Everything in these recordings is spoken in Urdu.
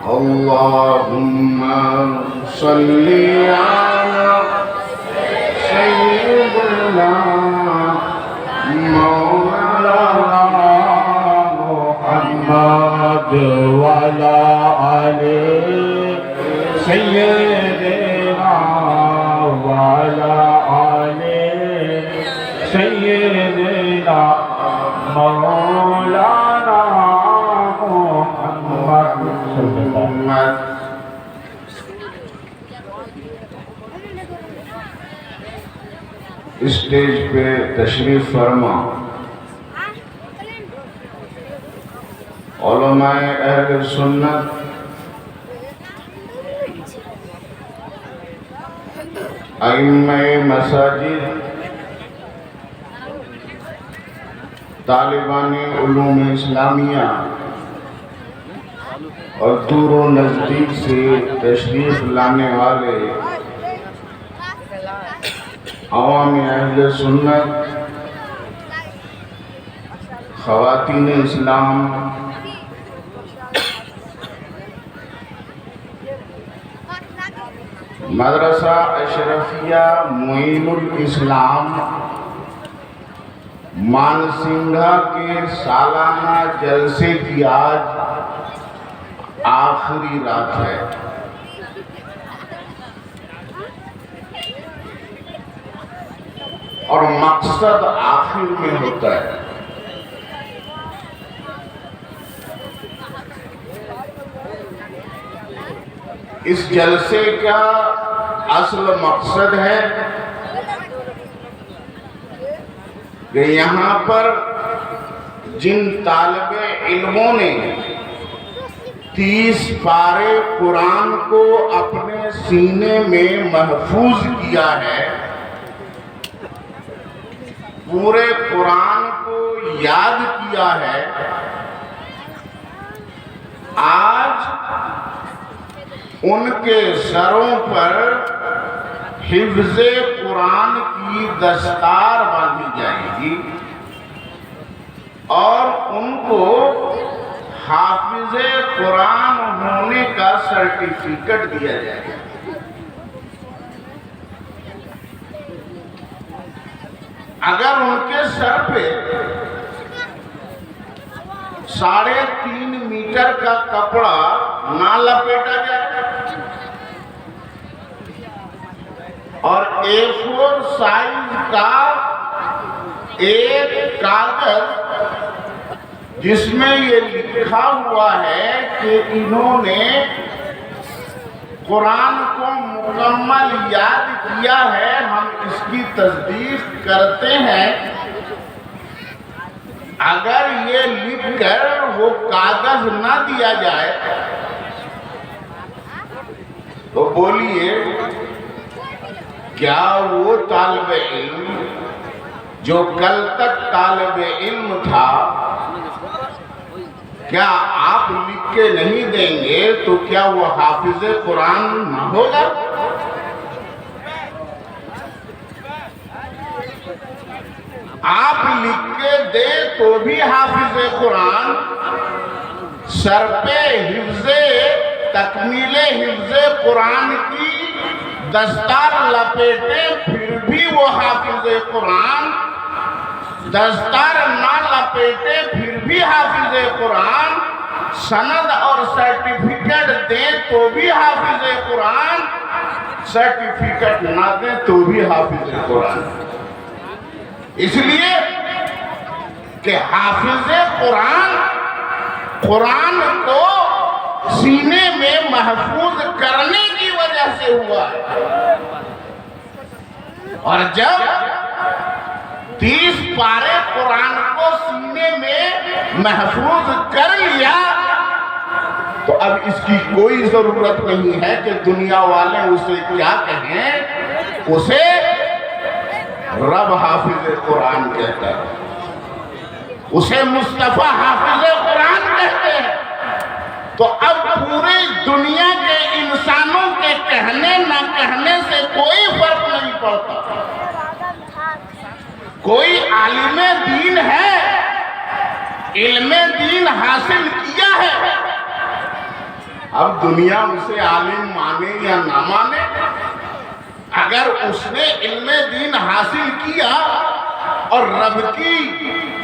اللهم صل على سيدنا مولانا محمد وعلى آل سيدنا وعلى آل سيدنا مولانا محمد. اسٹیج پہ تشریف فرما علماء اہل سنت ائمہ مساجد طالبان علوم اسلامیہ اور دور و نزدیک سے تشریف لانے والے عوام اہل سنت، خواتین اسلام، مدرسہ اشرفیہ معین الاسلام مانسنگھا کے سالانہ جلسے کی آج آخری رات ہے. اور مقصد آخر میں ہوتا ہے. اس جلسے کا اصل مقصد ہے کہ یہاں پر جن طالب علموں نے 30 پارے قرآن کو اپنے سینے میں محفوظ کیا ہے، پورے قرآن کو یاد کیا ہے، آج ان کے سروں پر حفظ قرآن کی دستار باندھی جائے گی اور ان کو حافظ قرآن ہونے کا سرٹیفکیٹ دیا جائے گا. اگر ان کے سر پہ 3.5 میٹر کا کپڑا نہ لپیٹا جائے اور A4 سائز کا ایک کاغذ جس میں یہ لکھا ہوا ہے کہ انہوں نے قرآن کو مکمل یاد کیا ہے، ہم اس کی تصدیق کرتے ہیں، اگر یہ لکھ کر وہ کاغذ نہ دیا جائے تو بولیے کیا وہ طالب علم جو کل تک طالب علم تھا، کیا آپ لکھ کے نہیں دیں گے تو کیا وہ حافظ قرآن نہ ہوگا؟ آپ لکھ کے دے تو بھی حافظ قرآن، سر پہ تکمیل حفظ قرآن کی دستار لپیٹے پھر بھی وہ حافظ قرآن، دستار نہ لپیٹے پھر بھی حافظ قرآن، سند اور سرٹیفکیٹ دیں تو بھی حافظ قرآن، سرٹیفکیٹ نہ دیں تو بھی حافظ قرآن. اس لیے کہ حافظ قرآن قرآن کو سینے میں محفوظ کرنے کی وجہ سے ہوا ہے، اور جب 30 پارے قرآن کو سینے میں محفوظ کر لیا تو اب اس کی کوئی ضرورت نہیں ہے کہ دنیا والے اسے کیا کہیں، اسے رب حافظ قرآن کہتا ہے، اسے مصطفیٰ حافظ قرآن کہتے ہیں. تو اب پوری دنیا کے انسانوں کے کہنے نہ کہنے سے کوئی فرق نہیں پڑتا. کوئی عالم دین ہے، علم دین حاصل کیا ہے، اب دنیا اسے عالم مانے یا نہ مانے، اگر اس نے علم دین حاصل کیا اور رب کی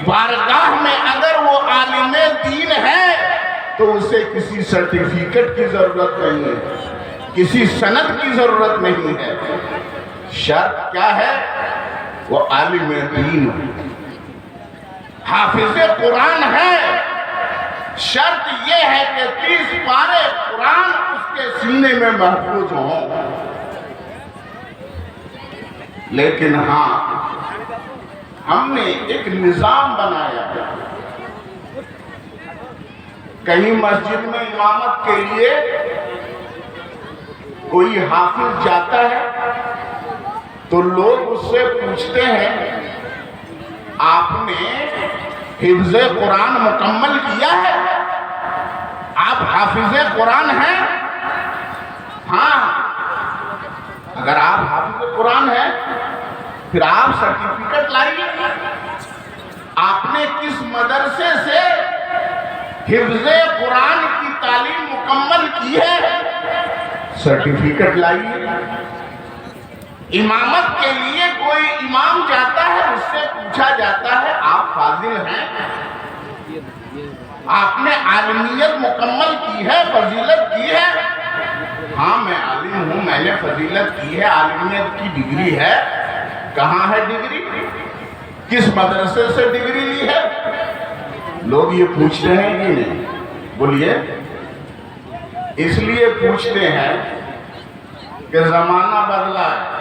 بارگاہ میں اگر وہ عالم دین ہے تو اسے کسی سرٹیفکیٹ کی ضرورت نہیں ہے، کسی سند کی ضرورت نہیں ہے۔ شرط کیا ہے؟ وہ عالم دین حافظ قرآن ہے۔ شرط یہ ہے کہ 30 پارے قرآن اس کے سینے میں محفوظ ہوں۔ لیکن ہاں، ہم نے ایک نظام بنایا ہے۔ کہیں مسجد میں امامت کے لیے کوئی حافظ جاتا ہے تو لوگ اس سے پوچھتے ہیں آپ نے حفظ قرآن مکمل کیا ہے؟ آپ حافظ قرآن ہیں؟ ہاں، اگر آپ حافظ قرآن ہیں پھر آپ سرٹیفکیٹ لائیے۔ آپ نے کس مدرسے سے حفظ قرآن کی تعلیم مکمل کی ہے؟ سرٹیفکیٹ لائیے۔ امامت کے لیے کوئی امام جاتا ہے، اس سے پوچھا جاتا ہے آپ فاضل ہیں؟ آپ نے عالمیت مکمل کی ہے، فضیلت کی ہے؟ ہاں میں عالم ہوں، میں نے فضیلت کی ہے، عالمیت کی ڈگری ہے۔ کہاں ہے ڈگری؟ کس مدرسے سے ڈگری لی ہے؟ لوگ یہ پوچھتے ہیں کہ نہیں؟ بولیے۔ اس لیے پوچھتے ہیں کہ زمانہ بدلا ہے۔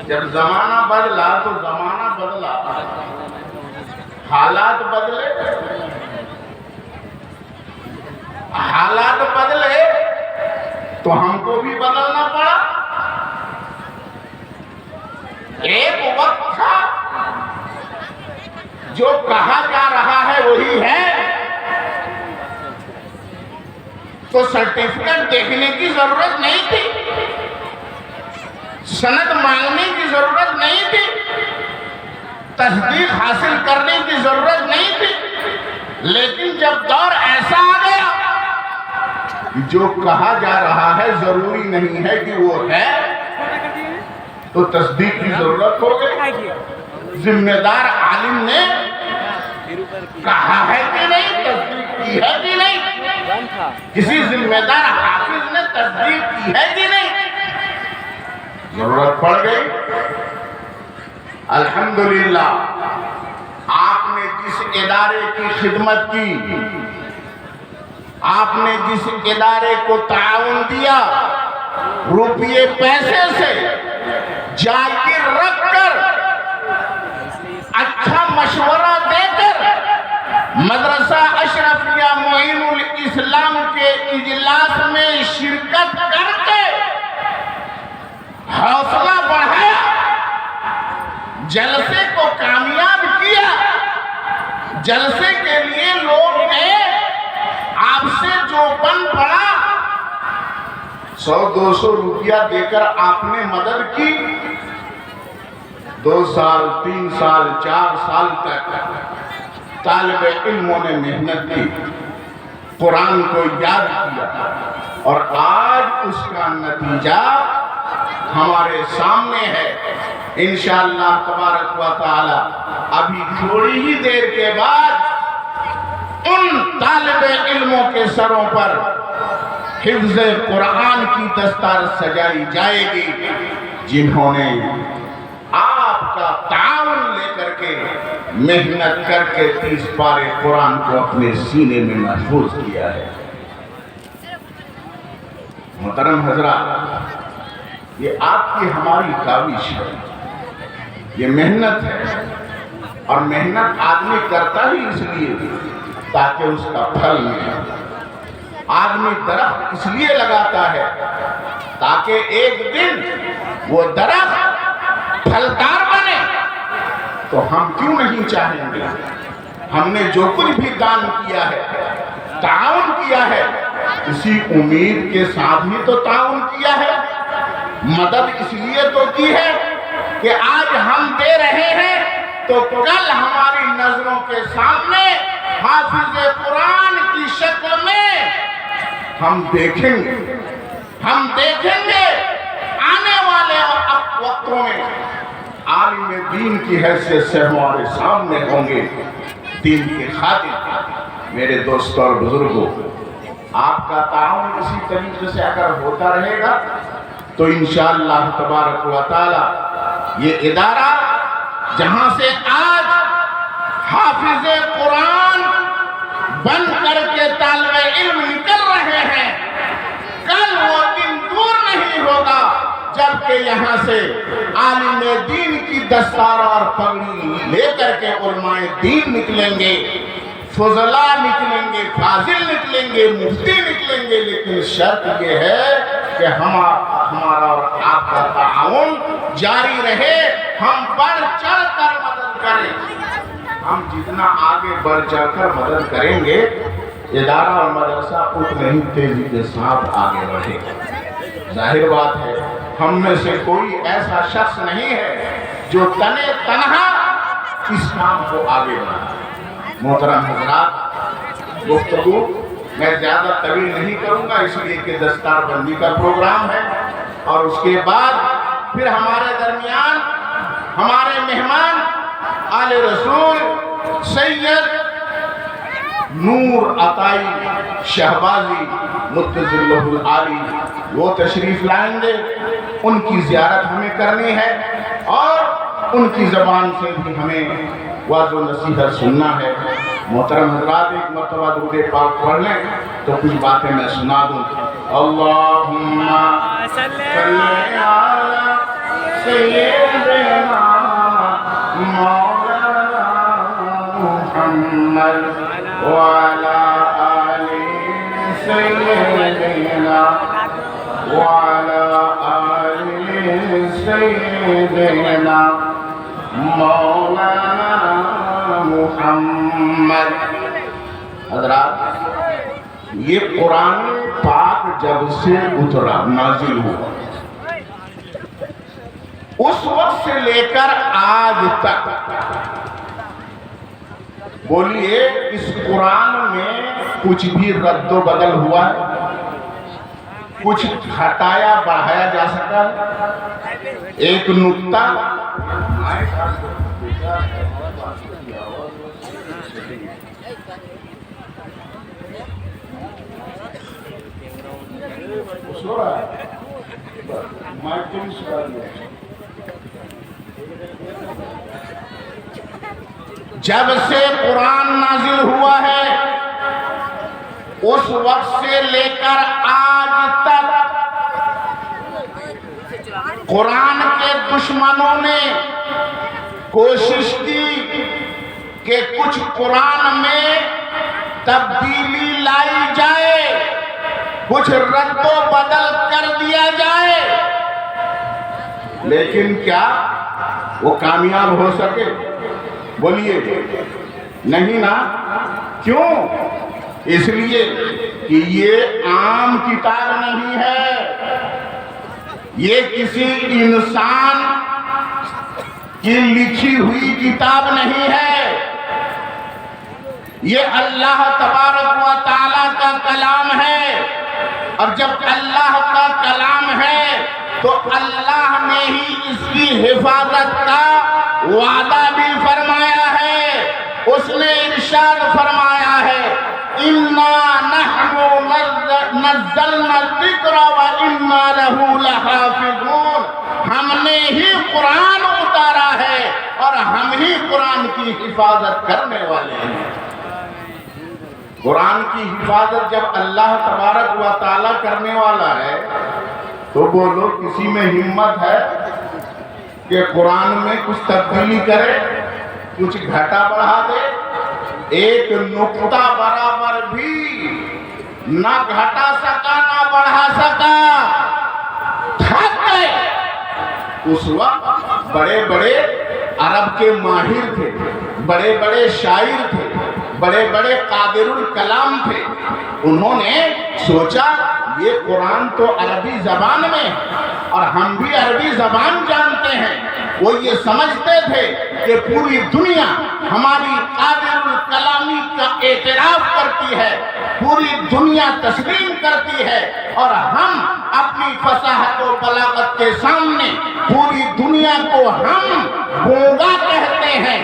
جب زمانہ بدلا تو زمانہ بدلا، حالات بدلے، حالات بدلے تو ہم کو بھی بدلنا پڑا۔ ایک وقت تھا جو کہا جا رہا ہے وہی ہے، تو سرٹیفکیٹ دیکھنے کی ضرورت نہیں تھی، سند مانگنے کی ضرورت نہیں تھی، تصدیق حاصل کرنے کی ضرورت نہیں تھی۔ لیکن جب دور ایسا آ گیا جو کہا جا رہا ہے ضروری نہیں ہے کہ وہ ہے، تو تصدیق کی ضرورت ہو گئی۔ ذمہ دار عالم نے کہا ہے کہ نہیں، تصدیق کی ہے کہ نہیں، کسی ذمہ دار حافظ نے تصدیق کی ہے کہ نہیں، ضرورت پڑ گئی۔ الحمدللہ آپ نے جس ادارے کی خدمت کی، آپ نے جس ادارے کو تعاون دیا، روپیے پیسے سے جاگیر رکھ کر، اچھا مشورہ دے کر، مدرسہ اشرفیہ معین الاسلام کے اجلاس میں شرکت کر کے حوصلہ بڑھایا، جلسے کو کامیاب کیا۔ جلسے کے لیے لوگ نے آپ سے جو بن پڑا، 100-200 روپیہ دے کر آپ نے مدد کی۔ 2 سال 3 سال 4 سال تک طالب علموں نے محنت کی، قرآن کو یاد کیا، اور آج اس کا نتیجہ ہمارے سامنے ہے۔ انشاءاللہ تبارک و تعالی ابھی تھوڑی ہی دیر کے بعد ان طالب علموں کے سروں پر حفظ قرآن کی دستار سجائی جائے گی جنہوں نے آپ کا تعاون لے کر کے محنت کر کے 30 پارے قرآن کو اپنے سینے میں محفوظ کیا ہے۔ محترم حضرات، یہ آپ کی ہماری کاوش ہے، یہ محنت ہے، اور محنت آدمی کرتا ہی اس لیے تاکہ اس کا پھل ملے۔ آدمی درخت اس لیے لگاتا ہے تاکہ ایک دن وہ درخت پھلدار بنے۔ تو ہم کیوں نہیں چاہیں گے؟ ہم نے جو کچھ بھی دان کیا ہے، تعاون کیا ہے، اسی امید کے ساتھ ہی تو تعاون کیا ہے۔ مدد اس لیے تو کی ہے کہ آج ہم دے رہے ہیں تو کل ہماری نظروں کے سامنے حافظ قرآن کی شکل میں ہم دیکھیں گے آنے والے وقتوں میں عالم دین کی حیثیت سے ہمارے سامنے ہوں گے، دین کے خادم۔ میرے دوستوں اور بزرگوں، آپ کا تعاون اسی طریقے سے اگر ہوتا رہے گا تو انشاءاللہ تبارک و تعالی یہ ادارہ جہاں سے آج حافظ قرآن بن کر کے طالب علم نکل رہے ہیں، کل وہ دن دور نہیں ہوگا جبکہ یہاں سے عالم دین کی دستار اور پگڑی لے کر کے علماء دین نکلیں گے، فضلاء نکلیں گے، فاضل نکلیں گے، مفتی نکلیں گے، لیکن شرط یہ ہے کہ ہمارا اور آپ کا تعاون جاری رہے، ہم بڑھ چڑھ کر مدد کریں۔ ہم جتنا آگے بڑھ چڑھ کر مدد کریں گے، ادارہ اور مدرسہ اتنے ہی تیزی کے ساتھ آگے بڑھے گا۔ ظاہر بات ہے ہم میں سے کوئی ایسا شخص نہیں ہے جو تنہا اس کام کو آگے بڑھائے۔ محترم حضرات، گفتگو میں زیادہ طویل نہیں کروں گا، اس لیے کہ دستار بندی کا پروگرام ہے، اور اس کے بعد پھر ہمارے درمیان ہمارے مہمان آل رسول سید نور عطائی شہبازی مدظلہ العالی وہ تشریف لائیں گے۔ ان کی زیارت ہمیں کرنی ہے اور ان کی زبان سے بھی ہمیں واضح و نصیحت سننا ہے۔ محترم حضرات، ایک مرتبہ درود پاک پڑھ لیں تو کچھ باتیں میں سنا دوں۔ اللہم صلی علی سیدنا مولانا محمد وعلی آل سیدنا وعلی آل سیدنا مولانا محمد۔ حضرات، یہ قرآن پاک جب سے اترا نازل ہوا، اس وقت سے لے کر آج تک بولیے اس قرآن میں کچھ بھی رد و بدل ہوا ہے؟ کچھ ہٹایا بڑھایا جا سکا ہے؟ ایک نقطہ جب سے قرآن نازل ہوا ہے اس وقت سے لے کر آج تک قرآن کے دشمنوں نے کوشش کی کہ کچھ قرآن میں تبدیلی لائی جائے، کچھ رد و بدل کر دیا جائے، لیکن کیا وہ کامیاب ہو سکے؟ بولیے نہیں نا؟ کیوں؟ اس لیے کہ یہ عام کتاب نہیں ہے، یہ کسی انسان کی لکھی ہوئی کتاب نہیں ہے، یہ اللہ تبارک و تعالیٰ کا کلام ہے، اور جب اللہ کا کلام ہے تو اللہ نے ہی اس کی حفاظت کا وعدہ بھی فرمایا ہے۔ اس نے ارشاد فرمایا ہے اِنَّا نَحْنُ نَزَّلْنَا الذِّكْرَ وَإِنَّا لَهُ لَحَافِظُونَ، ہم نے ہی قرآن اتارا ہے اور ہم ہی قرآن کی حفاظت کرنے والے ہیں۔ قرآن کی حفاظت جب اللہ تبارک و تعالیٰ کرنے والا ہے تو بولو کسی میں ہمت ہے کہ قرآن میں کچھ تبدیلی کرے، کچھ گھٹا بڑھا دے؟ ایک نقطہ برابر بھی نہ گھٹا سکا نہ بڑھا سکا، تھک گئے۔ اس وقت بڑے بڑے عرب کے ماہر تھے، بڑے بڑے شاعر تھے، بڑے بڑے قادر الکلام تھے، انہوں نے سوچا یہ قرآن تو عربی زبان میں اور ہم بھی عربی زبان جانتے ہیں، وہ یہ سمجھتے تھے کہ پوری دنیا ہماری قادر کلامی کا اعتراف کرتی ہے، پوری دنیا تسلیم کرتی ہے، اور ہم اپنی فصاحت و بلاغت کے سامنے پوری دنیا کو ہم گونگا کہتے ہیں،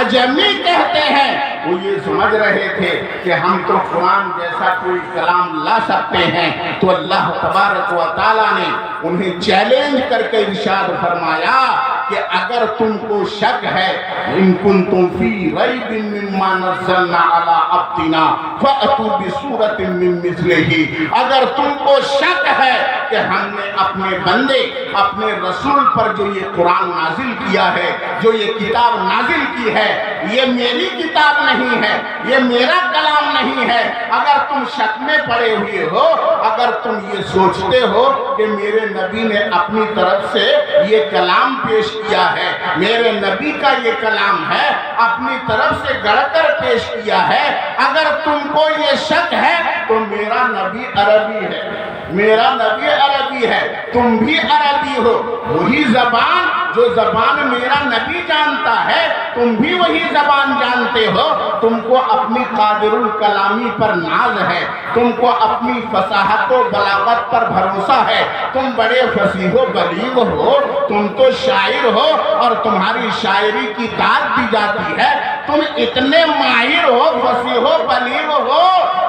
عجمی کہتے ہیں۔ وہ یہ سمجھ رہے تھے کہ ہم تو قرآن جیسا کوئی کلام لا سکتے ہیں، تو اللہ تبارک و تعالیٰ نے انہیں چیلنج کر کے ارشاد فرمایا کہ اگر تم کو شک ہے، ان کنتم فی ریب مما نزلنا علی عبدنا فأتوا بسورۃ من مثلہ، اگر تم کو شک ہے کہ ہم نے اپنے بندے، اپنے رسول پر جو یہ قرآن نازل کیا ہے، جو یہ کتاب نازل کی ہے، یہ میری کتاب نہیں ہے، یہ میرا کلام نہیں ہے، اگر تم شک میں پڑے ہوئے ہو، اگر تم یہ سوچتے ہو کہ میرے نبی نے اپنی طرف سے یہ کلام پیش کیا ہے، میرے نبی کا یہ کلام ہے، اپنی طرف سے گڑھ کر پیش کیا ہے، اگر تم کو یہ شک ہے تو میرا نبی عربی ہے، میرا نبی عربی ہے، تم بھی عربی ہو، وہی زبان جو زبان میرا نبی جانتا ہے تم بھی وہی زبان جانتے ہو، تم کو اپنی قادر الکلامی پر ناز ہے، تم کو اپنی فصاحت و بلاغت پر بھروسہ ہے، تم بڑے فصیح و بلیغ ہو، تم تو شاعر ہو اور تمہاری شاعری کی داد دی جاتی ہے، تم اتنے ماہر ہو، فصیح و بلیغ ہو،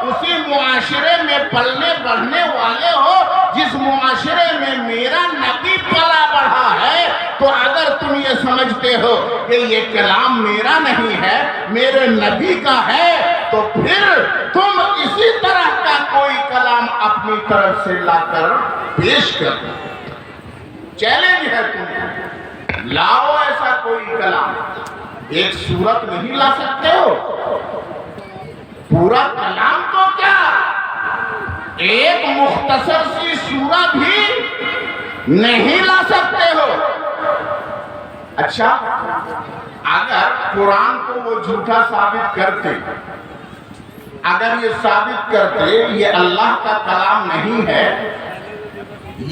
اسی معاشرے میں پلنے بڑھنے والے ہو جس معاشرے میں میرا نبی پلا بڑھا ہے، تو اگر تم یہ سمجھتے ہو کہ یہ کلام میرا نہیں ہے، میرے نبی کا ہے، تو پھر تم اسی طرح کا کوئی کلام اپنی طرف سے لا کر پیش کر دو۔ چیلنج ہے تم، لاؤ ایسا کوئی کلام۔ ایک سورت نہیں لا سکتے ہو، پورا کلام تو کیا، ایک مختصر سی سورہ بھی نہیں لا سکتے ہو۔ اچھا، اگر قرآن کو وہ جھوٹا ثابت کرتے، اگر یہ ثابت کرتے یہ اللہ کا کلام نہیں ہے،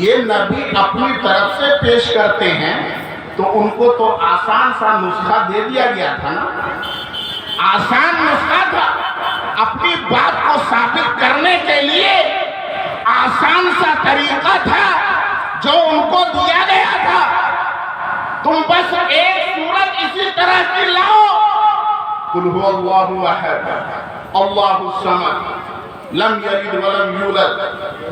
یہ نبی اپنی طرف سے پیش کرتے ہیں، تو ان کو تو آسان سا نسخہ دے دیا گیا تھا نا، آسان نسخہ تھا، اپنی بات کو ثابت کرنے کے لیے آسان سا طریقہ تھا جو ان کو دیا گیا تھا۔ تم بس ایک سورت اسی طرح کی لاؤ، قل هو اللہ احد اللہ الصمد لم یلد ولم یولد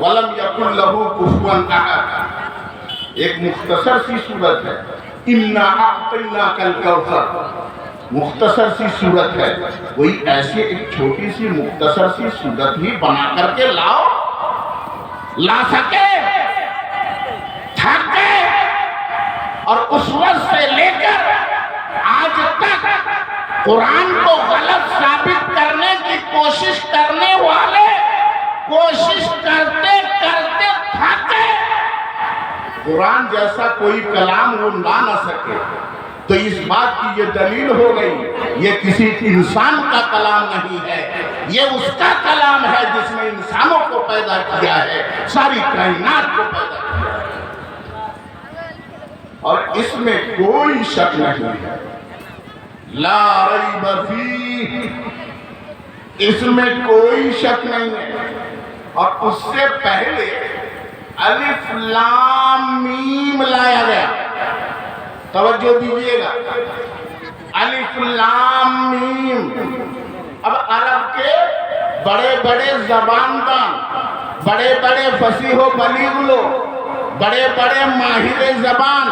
ولم یکن له کفوا احد، ایک مختصر سی سورت ہے، انا اعطیناک الکوثر، مختصر سی صورت ہے، کوئی ایسی ایک چھوٹی سی مختصر سی صورت ہی بنا کر کے لاؤ، لا سکے، تھک گئے، اور اس وقت سے لے کر آج تک قرآن کو غلط ثابت کرنے کی کوشش کرنے والے کوشش کرتے کرتے تھک گئے، قرآن جیسا کوئی کلام وہ لا نہ سکے، تو اس بات کی یہ دلیل ہو گئی یہ کسی انسان کا کلام نہیں ہے، یہ اس کا کلام ہے جس نے انسانوں کو پیدا کیا ہے، ساری کائنات کو پیدا کیا ہے، اور اس میں کوئی شک نہیں ہے، لا ریب فیہ، اس میں کوئی شک نہیں ہے۔ اور اس سے پہلے الف لام میم لایا گیا، توجہ دیجئے گا، الف لام میم۔ اب عرب کے بڑے بڑے زبان دان، بڑے بڑے فصیح و بلیغ لوگ، بڑے بڑے ماہر زبان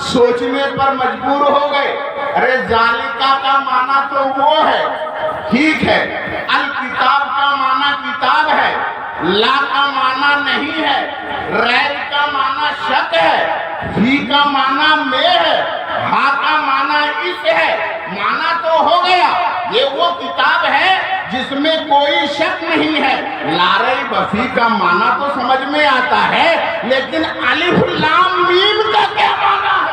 سوچنے پر مجبور ہو گئے، ارے ذالکہ کا معنی تو وہ ہے، ٹھیک ہے، الکتاب کا معنی کتاب ہے، لا کا معنی نہیں ہے، ریب کا معنی شک ہے، فی کا معنی میں ہے، ہا کا معنی اس ہے، معنی تو ہو گیا، یہ وہ کتاب ہے جس میں کوئی شک نہیں ہے، لا ریب فی کا معنی تو سمجھ میں آتا ہے، لیکن الف لام میم کا کیا معنی ہے؟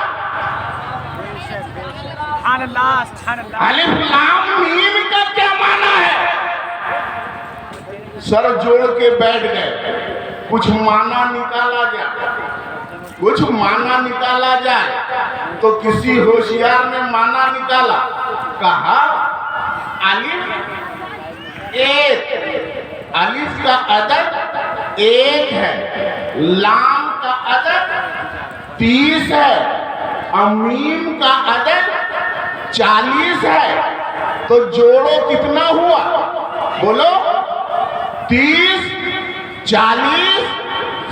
الف لام میم کا کیا معنی ہے؟ سر جوڑ کے بیٹھ گئے، کچھ معنی نکالا جائے، کچھ معنی نکالا جائے، تو کسی ہوشیار نے معنی نکالا، کہا الف ایک، الف کا عدد ایک ہے، لام کا عدد 30 ہے، میم کا عدد 40 ہے، تو جوڑو کتنا ہوا؟ بولو 30 40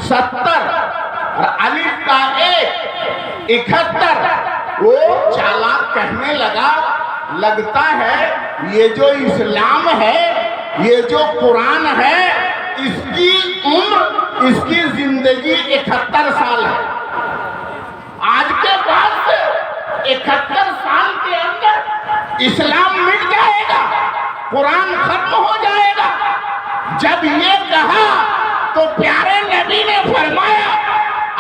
70، الف کا ایک 71۔ وہ چالاک کہنے لگا لگتا ہے یہ جو اسلام ہے، یہ جو قرآن ہے، اس کی عمر، اس کی زندگی 71 سال ہے۔ آج کے بعد سے 71 سال کے اندر اسلام مٹ جائے گا، قرآن ختم ہو جائے گا۔ جب یہ کہا تو پیارے نبی نے فرمایا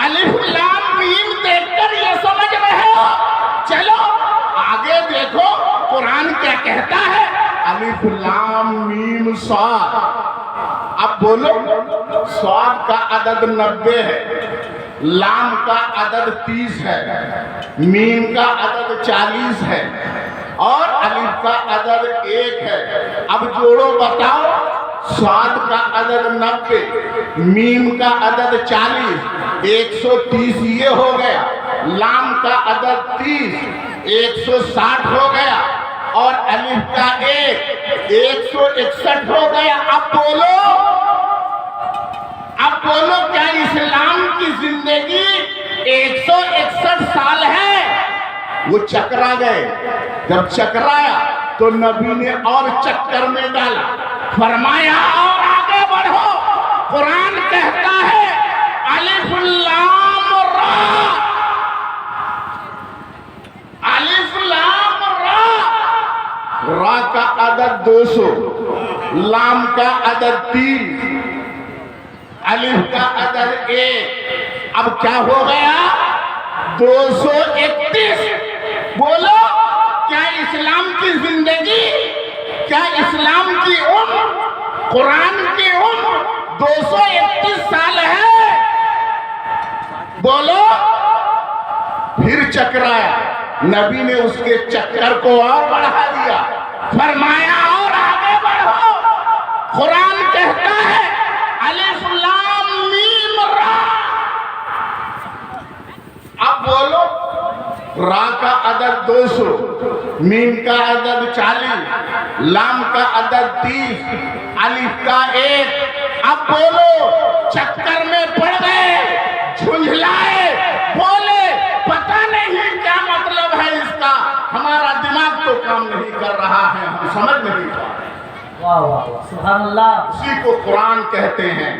الف لام میم دیکھ کر یہ سمجھ رہے ہو، چلو آگے دیکھو قرآن کیا کہتا ہے۔ الف لام میم صاد، اب بولو صاد کا عدد 90 ہے، لام کا عدد 30 ہے، میم کا عدد 40 ہے، اور الف کا عدد 1 ہے۔ اب جوڑو بتاؤ، صاد کا عدد 90، میم کا عدد 40، 130 یہ ہو گیا، لام کا عدد 30، 160 ہو گیا، اور الف کا 1 161 ہو گیا۔ اب بولو کیا اسلام کی زندگی 161 سال ہے؟ وہ چکرا گئے، جب چکرایا تو نبی نے اور چکر میں ڈالا، فرمایا اور آگے بڑھو، قرآن کہتا ہے الف لام را، الف لام را، را کا عدد 200، لام کا عدد 3، الف کا عدد 1، اب کیا ہو گیا؟ 231۔ بولو کیا اسلام کی زندگی، کیا اسلام کی عمر، قرآن کی عمر 231 سال ہے؟ بولو۔ پھر چکرایا، نبی نے اس کے چکر کو اور بڑھا دیا، فرمایا اور آگے بڑھو، قرآن کہتا ہے الف لام میم را۔ اب بولو، را کا عدد 200، میم کا عدد 40، لام کا عدد 30، الف کا 1۔ اب بولو، چکر میں پڑ گئے، جھنجھلائے، بولے پتہ نہیں کیا مطلب ہے اس کا، ہمارا دماغ تو کام نہیں کر رہا ہے، ہم سمجھ نہیں پا رہے۔ واہ واہ واہ، سبحان اللہ۔ اسی کو قرآن کہتے ہیں،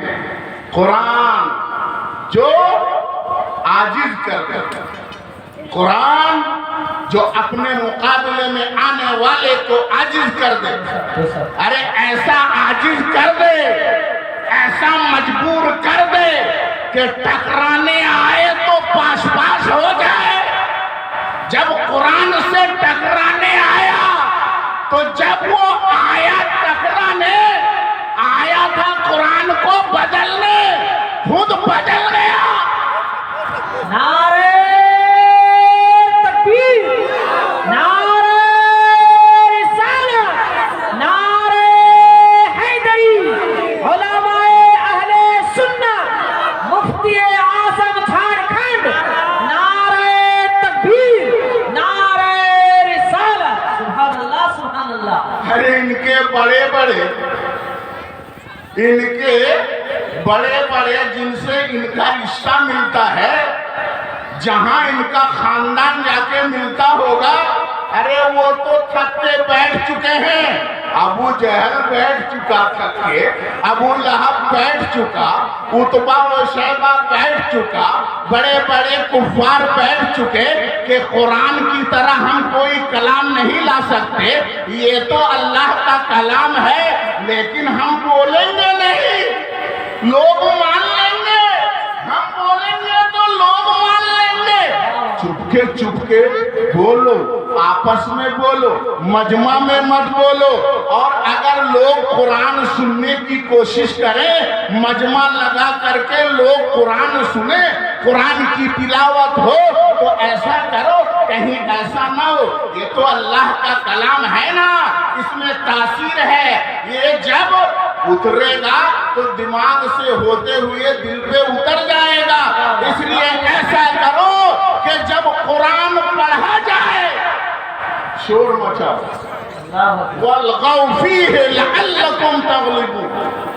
قرآن جو عاجز کر دے، قرآن جو اپنے مقابلے میں آنے والے کو عاجز کر دے۔ ارے ایسا عاجز کر دے، ایسا مجبور کر دے کہ ٹکرانے آئے تو پاش پاش ہو جائے۔ جب قرآن سے ٹکرانے آیا تو جب وہ آیا ٹکرانے آیا تھا قرآن کو بدلنے، خود بدل گیا۔ نعرہ تکبیر، نعرہ رسالت، نعرہ حیدری، علماء اہل سنت، مفتی اعظم جھارکھنڈ، نعرہ تکبیر، نعرہ رسالت، سبحان اللہ سبحان اللہ۔ ارے ان کے بڑے بڑے جن سے ان کا رشتہ ملتا ہے، جہاں ان کا خاندان جا کے ملتا ہوگا، ارے وہ تو تھک کے بیٹھ چکے ہیں۔ ابو جہل بیٹھ چکا تھک کے، ابو لہب بیٹھ چکا، عتبہ و شیبہ بیٹھ چکا، بڑے بڑے کفار بیٹھ چکے کہ قرآن کی طرح ہم کوئی کلام نہیں لا سکتے، یہ تو اللہ کا کلام ہے، لیکن ہم بولیں گے نہیں، لوگ مان لیں گے، ہم بولیں گے تو لوگ مان لیں گے۔ چپ کے بولو، آپس میں بولو، مجمع میں مت بولو۔ اور اگر لوگ قرآن سننے کی کوشش کریں، مجمع لگا کر کے لوگ قرآن سنیں، قرآن کی تلاوت ہو، تو ایسا کرو کہیں ایسا نہ ہو یہ تو اللہ کا کلام ہے نا، اس میں تاثیر ہے، یہ جب اترے گا تو دماغ سے ہوتے ہوئے دل پہ اتر جائے گا، اس لیے ایسا کرو کہ جب قرآن پڑھا جائے شور مچاؤ، وَالْغَوْ فِيهِ لَعَلَّكُمْ تَغْلِبُونَ،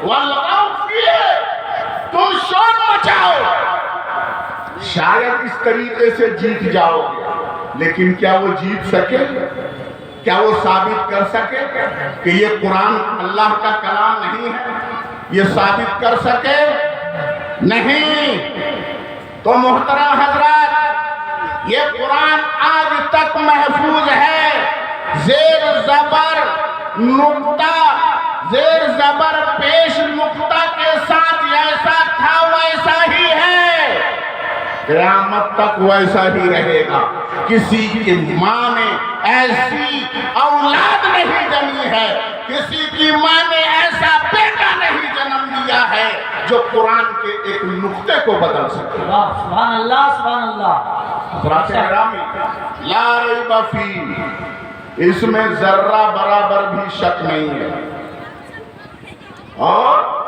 وَالْغَوْ فِيهِ تم شور مچاؤ، شاید اس طریقے سے جیت جاؤ گے، لیکن کیا وہ جیت سکے؟ کیا وہ ثابت کر سکے کہ یہ قرآن اللہ کا کلام نہیں ہے؟ یہ ثابت کر سکے؟ نہیں۔ تو محترم حضرات، یہ قرآن آج تک محفوظ ہے، زیر زبر نقطہ، زیر زبر پیش نقطہ کے ساتھ جیسا تھا ویسا ہی ہے، قیامت تک ویسا ہی رہے گا۔ کسی کی ماں نے ایسی اولاد نہیں جنی ہے، کسی کی ماں نے ایسا بیٹا نہیں جنم دیا ہے جو قرآن کے ایک نقطے کو بدل سکے۔ سبحان اللہ، سبحان اللہ۔ حضرات گرامی، لا ریب فیہ، اس میں ذرہ برابر بھی شک نہیں ہے، اور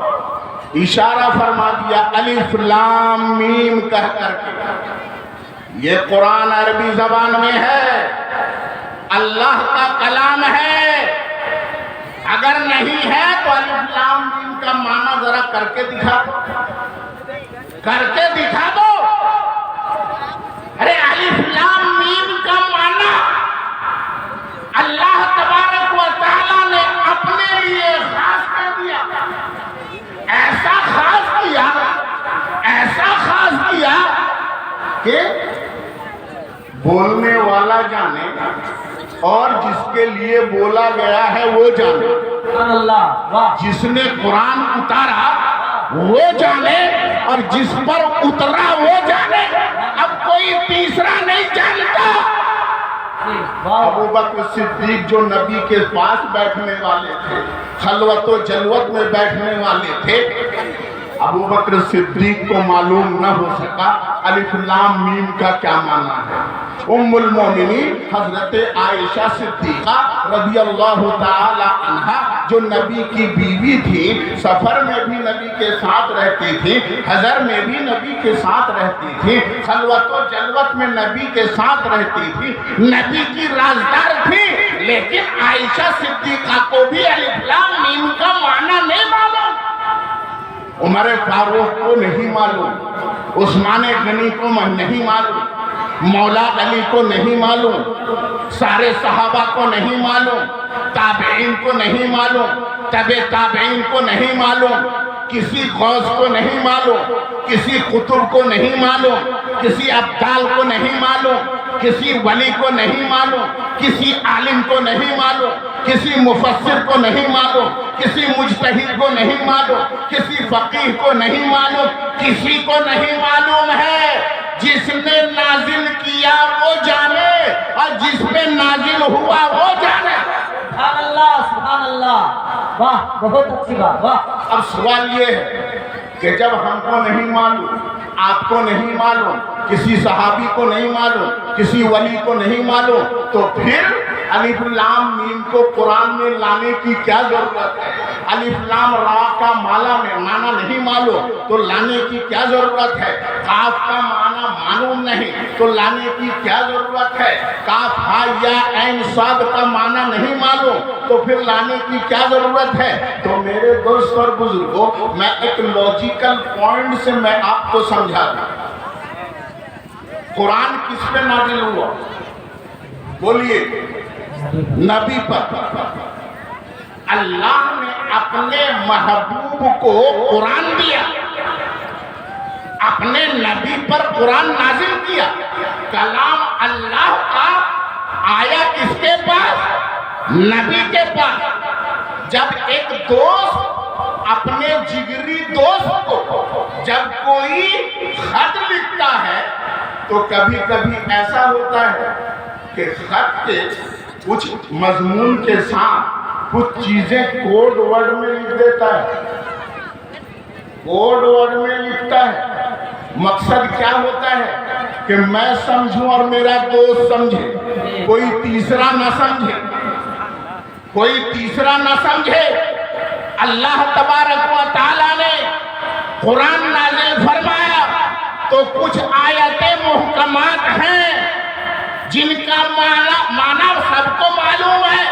اشارہ فرما دیا الف لام میم کہہ کر کے، یہ قرآن عربی زبان میں ہے، اللہ کا کلام ہے، اگر نہیں ہے تو الف لام میم کا معنی ذرا کر کے دکھا دو، کر کے دکھا دو۔ ارے الف لام میم کا معنی اللہ تبارک و تعالیٰ نے اپنے لیے خاص کر دیا، ایسا خاص کیا، ایسا خاص کیا کہ بولنے والا جانے اور جس کے لیے بولا گیا ہے وہ جانے، سبحان اللہ، واہ، جس نے قرآن اتارا وہ جانے اور جس پر اترا وہ جانے، اب کوئی تیسرا نہیں جانتا۔ ابو بکر صدیق جو نبی کے پاس بیٹھنے والے تھے، خلوت و جلوت میں بیٹھنے والے تھے، ابو بکر صدیق کو معلوم نہ ہو سکا الف لام میم کا کیا معنی ہے۔ ام المومنین حضرت عائشہ صدیقہ رضی اللہ تعالی عنہا جو نبی کی بیوی تھی، سفر میں بھی نبی کے ساتھ رہتی تھی، حضر میں بھی نبی کے ساتھ رہتی تھی، خلوت و جلوت میں نبی کے ساتھ رہتی تھی، نبی کی رازدار تھی، لیکن عائشہ صدیقہ کو بھی الف لام میم کا معنی نہیں معلوم، عمر فاروق کو نہیں معلوم، عثمان غنی کو نہیں معلوم، مولا علی کو نہیں معلوم، سارے صحابہ کو نہیں معلوم، تابعین کو نہیں معلوم، تبع تابعین کو نہیں معلوم، کسی غوث کو نہیں معلوم، کسی قطب کو نہیں معلوم، کسی ابدال کو نہیں معلوم، کسی ولی کو نہیں معلوم، کسی عالم کو نہیں معلوم، کسی مفسر کو نہیں معلوم، کسی مجتہد کو نہیں معلوم، کسی فقیہ کو نہیں معلوم، کسی کو نہیں معلوم ہے، جس نے نازل کیا وہ جانے اور جس پہ نازل ہوا وہ جانے۔ سبحان اللہ، سبحان اللہ، واہ، بہت اچھی بات، واہ۔ اب سوال یہ ہے کہ جب ہم کو نہیں معلوم، آپ کو نہیں معلوم، کسی صحابی کو نہیں معلوم، کسی ولی کو نہیں معلوم، تو پھر الف لام میم کو قرآن میں لانے کی کیا ضرورت ہے؟ الف لام را کا معنی نہیں معلوم تو لانے کی کیا ضرورت ہے؟ قاف کا معنی معلوم نہیں تو لانے کی کیا ضرورت ہے؟ کاف ہا یا عین صاد کا معنی نہیں معلوم تو پھر لانے کی کیا ضرورت ہے؟ تو میرے دوست اور بزرگوں، میں ایک لاجیکل پوائنٹ سے میں آپ کو سمجھا دوں۔ قرآن کس پہ نازل ہوا؟ بولیے، نبی پر۔ اللہ نے اپنے محبوب کو قرآن دیا، اپنے نبی پر قرآن نازل کیا۔ کلام اللہ کا آیا کس کے پاس؟ نبی کے پاس۔ جب ایک دوست اپنے جگری دوست کو جب کوئی خط لکھتا ہے تو کبھی کبھی ایسا ہوتا ہے کہ خط کے کچھ مضمون کے ساتھ کچھ چیزیں کوڈ ورڈ میں لکھ دیتا ہے، کوڈ ورڈ میں لکھتا ہے۔ مقصد کیا ہوتا ہے کہ میں سمجھوں اور میرا دوست سمجھے، کوئی تیسرا نہ سمجھے، کوئی تیسرا نہ سمجھے۔ اللہ تبارک و تعالیٰ نے قرآن نازل فرمایا تو کچھ آیتیں محکمات ہیں جن کا معنی سب کو معلوم ہے،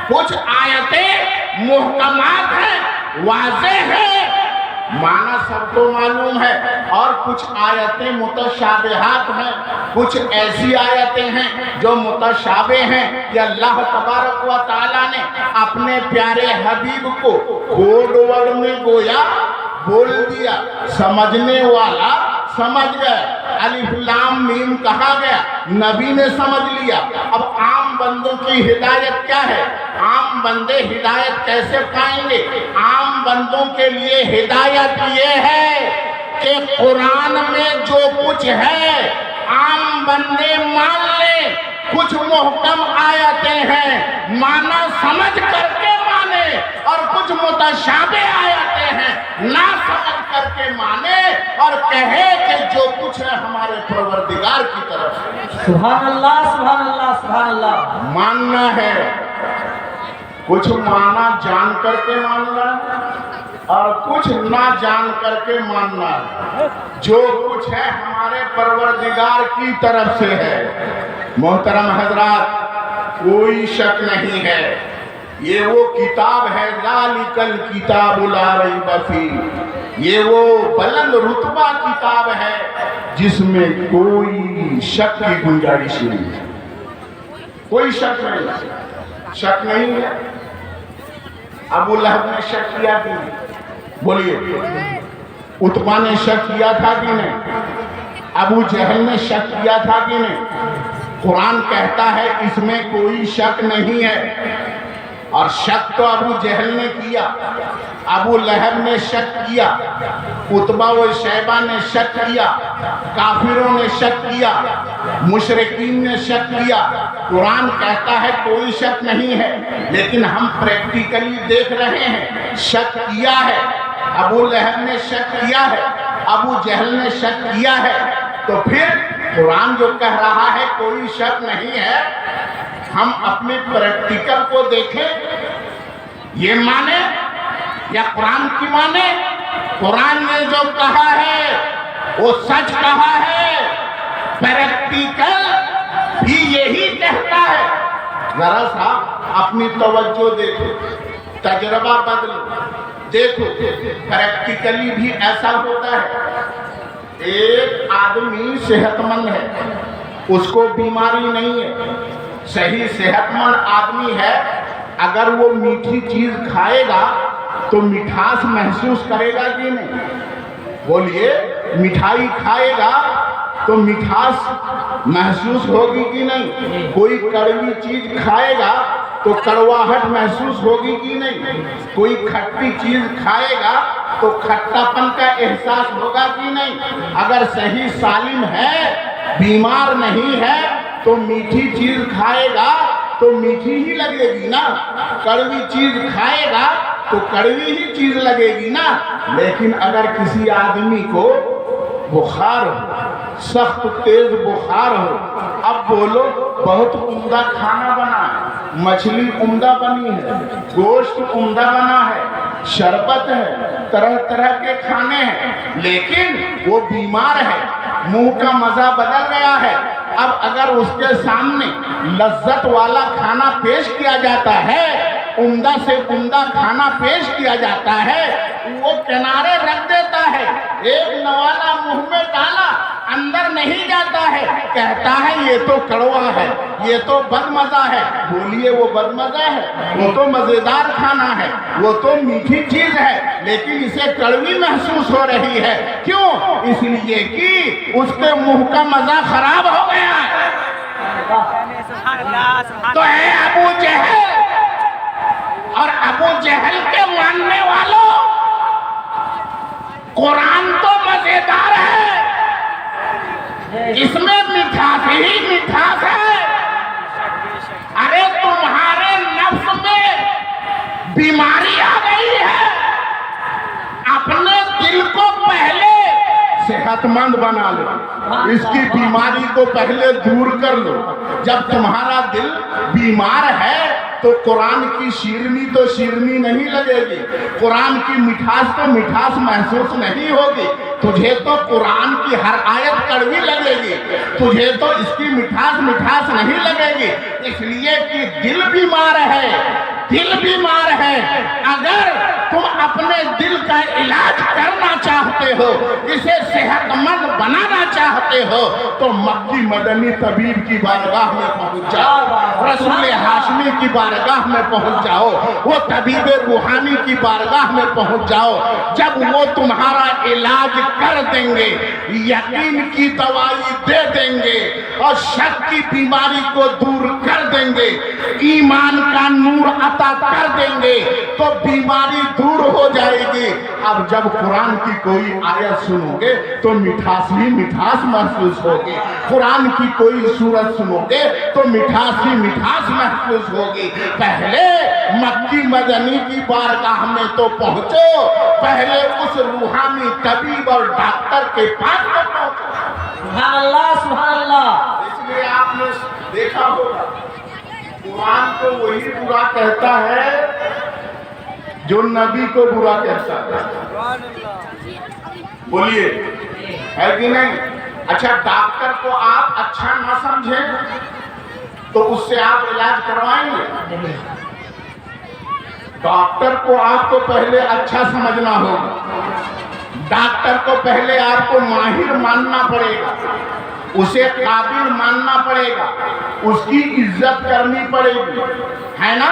کچھ آیتیں محکمات ہیں، واضح ہیں، معنی سب کو معلوم ہے، اور کچھ آیتیں متشابہات ہیں، کچھ ایسی آیتیں ہیں جو متشابہ ہیں کہ اللہ تبارک و تعالیٰ نے اپنے پیارے حبیب کو کوڈ ورڈ میں گویا بول دیا، سمجھنے والا سمجھ گئے، الف لام میم کہا گیا، نبی نے سمجھ لیا۔ اب عام بندوں کی ہدایت کیا ہے؟ عام بندے ہدایت کیسے پائیں گے؟ عام بندوں کے لیے ہدایت یہ ہے کہ قرآن میں جو کچھ ہے عام بندے مان لیں، کچھ محکم آیتیں ہیں مانا سمجھ کر کے مانے، اور کچھ متشابہ آیتیں ہیں نہ سمجھ کر کے مانے اور کہے کہ جو کچھ ہے ہمارے پروردگار کی طرف سے۔ سبحان اللہ سبحان اللہ سبحان اللہ۔ ماننا ہے، کچھ مانا جان کر کے ماننا ہے اور کچھ نہ جان کر کے ماننا ہے۔ جو کچھ ہے ہمارے پروردگار کی طرف سے ہے۔ محترم حضرات، کوئی شک نہیں ہے، یہ وہ کتاب ہے، ذالک الکتاب لا ریب فیہ، یہ وہ بلند رتبہ کتاب ہے جس میں کوئی شک کی گنجائش نہیں ہے، کوئی شک نہیں، شک نہیں ہے۔ ابو لہب نے شک کیا کہ نہیں؟ بولیے، عتبہ نے شک کیا تھا کہ نہیں؟ ابو جہل نے شک کیا تھا کہ نہیں؟ قرآن کہتا ہے اس میں کوئی شک نہیں ہے، اور شک تو ابو جہل نے کیا، ابو لہب نے شک کیا، عتبہ و شیبہ نے شک کیا، کافروں نے شک کیا، مشرکین نے شک کیا۔ قرآن کہتا ہے کوئی شک نہیں ہے، لیکن ہم پریکٹیکلی دیکھ رہے ہیں شک کیا ہے، ابو لہب نے شک کیا ہے، ابو جہل نے شک کیا ہے۔ تو پھر قرآن جو کہہ رہا ہے کوئی شک نہیں ہے، ہم اپنے پریکٹیکل کو دیکھیں، یہ مانے یا قرآن کی مانے؟ قرآن نے جو کہا ہے وہ سچ کہا ہے، پریکٹیکل بھی یہی کہتا ہے۔ ذرا سا اپنی توجہ دیکھو، تجربہ بدلو، دیکھو پریکٹیکلی بھی ایسا ہوتا ہے۔ ایک آدمی صحت مند ہے، اس کو بیماری نہیں ہے، صحیح صحت مند آدمی ہے، اگر وہ میٹھی چیز کھائے گا تو مٹھاس محسوس کرے گا کہ نہیں؟ بولیے، مٹھائی کھائے گا تو مٹھاس محسوس ہوگی کہ نہیں؟ کوئی کڑوی چیز کھائے گا تو کڑواہٹ محسوس ہوگی کہ نہیں؟ کوئی کھٹی چیز کھائے گا تو کھٹا پن کا احساس ہوگا کہ نہیں؟ اگر صحیح سالم ہے، بیمار نہیں ہے، تو میٹھی چیز کھائے گا تو میٹھی ہی لگے گی نا، کڑوی چیز کھائے گا تو کڑوی ہی چیز لگے گی نا۔ لیکن اگر کسی آدمی کو بخار ہو، سخت تیز بخار ہو، اب بولو بہت عمدہ کھانا بنا ہے، مچھلی عمدہ بنی ہے، گوشت عمدہ بنا ہے، شربت ہے، طرح طرح کے کھانے ہیں، لیکن وہ بیمار ہے، منہ کا مزہ بدل گیا ہے۔ اب اگر اس کے سامنے لذت والا کھانا پیش کیا جاتا ہے، عمدہ سے عمدہ کھانا پیش کیا جاتا ہے، وہ کنارے رکھ دیتا ہے، ایک نوالا منہ میں ڈالا، اندر نہیں جاتا ہے، کہتا ہے یہ تو کڑوا ہے، یہ تو بدمزہ ہے۔ بولیے وہ بدمزہ ہے؟ وہ تو مزیدار کھانا ہے، وہ تو میٹھی چیز ہے، لیکن اسے کڑوی محسوس ہو رہی ہے۔ کیوں؟ اس لیے کہ اس کے منہ کا مزہ خراب ہو گیا ہے۔ تو اے ابو جہل اور ابو جہل کے ماننے والوں، قرآن تو مزیدار ہے، اس میں مٹھاس ہی مٹھاس ہے۔ ارے تمہارے نفس میں بیماری آ گئی ہے، اپنے دل کو پہلے صحت مند بنا لو، اس کی بیماری کو پہلے دور کر لو۔ جب تمہارا دل بیمار ہے تو قرآن کی شیرنی تو شیرنی نہیں لگے گی، قرآن کی مٹھاس تو مٹھاس محسوس نہیں ہوگی، تجھے تو قرآن کی ہر آیت کڑوی لگے گی، تجھے تو اس کی مٹھاس نہیں لگے گی، اس لیے کہ دل بیمار ہے، دل بیمار ہے۔ اگر تم اپنے دل کا علاج کرنا چاہتے ہو، اسے صحت مند بنانا چاہتے ہو، تو مکی مدنی طبیب کی بارگاہ میں پہنچ جاؤ، رسول ہاشمی کی بارگاہ میں پہنچ جاؤ، وہ طبیب روحانی کی بارگاہ میں پہنچ جاؤ۔ جب وہ تمہارا علاج کر دیں گے، یقین کی دوائی دے دیں گے اور شک کی بیماری کو دور کر دیں گے، ایمان کا نور عطا کر دیں گے، تو بیماری دور ہو جائے گی۔ اب جب قرآن کی کوئی آیت سنو گے تو مٹھاس ہی مٹھاس محسوس ہوگی، قرآن کی کوئی سورت سنو گے تو مٹھاس ہی مٹھاس محسوس ہوگی۔ پہلے مکی مدنی کی بارگاہ میں تو پہنچو، پہلے اس روحانی طبیب اور ڈاکٹر کے پاس تو پہنچو۔ سبحان اللہ، سبحان اللہ۔ اس لیے آپ نے دیکھا ہوگا قرآن کو وہی برا کہتا ہے جو نبی کو برا کہتا ہے، بولیے ہے کہ نہیں؟ اچھا ڈاکٹر کو آپ اچھا نہ سمجھیں تو اس سے آپ علاج کروائیں گے؟ ڈاکٹر کو آپ کو پہلے اچھا سمجھنا ہوگا، ڈاکٹر کو پہلے آپ کو ماہر ماننا پڑے گا، اسے قابل ماننا پڑے گا، اس کی عزت کرنی پڑے گی، ہے نا؟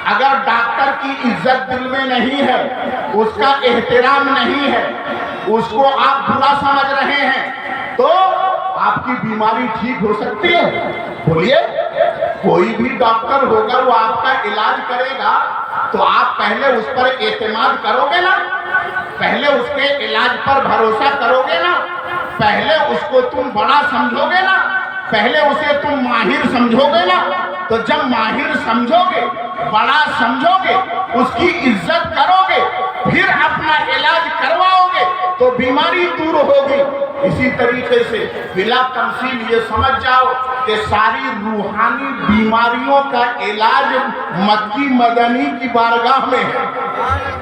اگر ڈاکٹر کی عزت دل میں نہیں ہے، اس کا احترام نہیں ہے، اس کو آپ برا سمجھ رہے ہیں، تو آپ کی بیماری ٹھیک ہو سکتی ہے؟ بولیے، کوئی بھی ڈاکٹر ہوگا وہ آپ کا علاج کرے گا تو آپ پہلے اس پر اعتماد کرو گے نا، پہلے اس کے علاج پر بھروسہ کرو گے نا، پہلے اس کو تم بڑا سمجھو گے نا، پہلے اسے تم ماہر سمجھو گے نا۔ تو جب ماہر سمجھو گے، بڑا سمجھو گے، اس کی عزت کرو گے، پھر اپنا علاج کرواؤ گے تو بیماری دور ہوگی۔ اسی طریقے سے بلا تمثیل یہ سمجھ جاؤ کہ ساری روحانی بیماریوں کا علاج مکی مدنی کی بارگاہ میں ہے،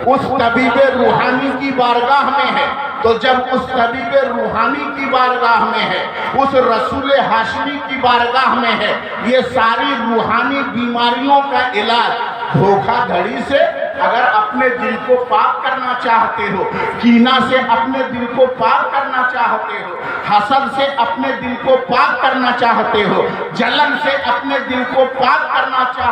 اس طبیب روحانی کی بارگاہ میں ہے۔ تو جب اس طبیب روحانی کی بارگاہ میں ہے، اس رسول ہاشمی کی بارگاہ میں ہے، یہ ساری روحانی بیماریوں کا علاج دھوکہ دھڑی سے اگر اپنے دل کو پاک کرنا چاہتے ہو، کینہ سے اپنے دل کو پاک کرنا چاہتے ہو، حسد سے اپنے دل کو پاک کرنا چاہتے ہو، جلن سے اپنے دل کو پاک کرنا چاہتے ہو،